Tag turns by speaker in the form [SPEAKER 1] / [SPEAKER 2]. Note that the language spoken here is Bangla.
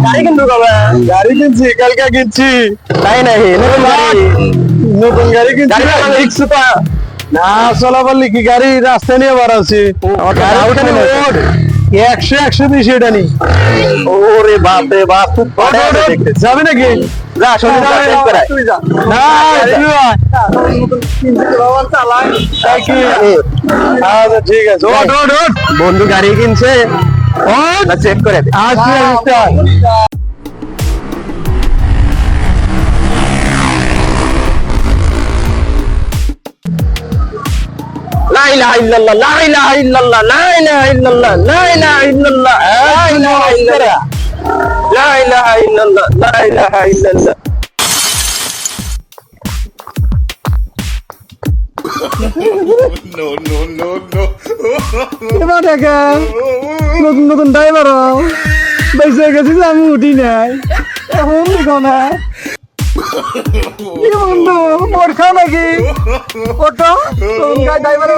[SPEAKER 1] গাড়ি কিন্তু কবে?
[SPEAKER 2] গাড়ি কিনছি, কালকে কিনছি।
[SPEAKER 1] তাই নাকি? নতুন গাড়ি?
[SPEAKER 2] নতুন গাড়ি কিনছি।
[SPEAKER 1] গাড়ি চালানো শিখছো তো?
[SPEAKER 2] না চলা পারলি কি গাড়ি রাস্তা নিয়ে বাড়াচ্ছি।
[SPEAKER 1] আমার তো doubt হয় না।
[SPEAKER 2] 100-120 এটা নি।
[SPEAKER 1] ওরে বাপ রে বাপ, খুব পড়ে আছে দেখতেছি।
[SPEAKER 2] যাবে নাকি?
[SPEAKER 1] যা, শরীর যা, চেক করায়।
[SPEAKER 2] তুই যা। না, তুই আয়। তাই কি? আচ্ছা, ঠিক আছে। ওঠ, ওঠ, ওঠ।
[SPEAKER 1] বন্ধু গাড়ি কিনছে,
[SPEAKER 2] ওঠ।
[SPEAKER 1] না চেক করে দে।
[SPEAKER 2] আসছি, আসছি, আয়।
[SPEAKER 1] লা ইলাহা ইল্লাল্লাহ, লা ইলাহা ইল্লাল্লাহ, লা ইলাহা ইল্লাল্লাহ, লা ইলাহা ইল্লাল্লাহ, লা ইলাহা ইল্লাল্লাহ, লা ইলাহা ইল্লাল্লাহ, লা ইলাহা ইল্লাল্লাহ।
[SPEAKER 2] এবার দেখেন, নতুন নতুন ড্রাইভার বেঁচে গেছি যে আমি উঠি নাই। এখন দেখো না কি বন্ধু মোর খাও নাকি? ওটো ড্রাইভার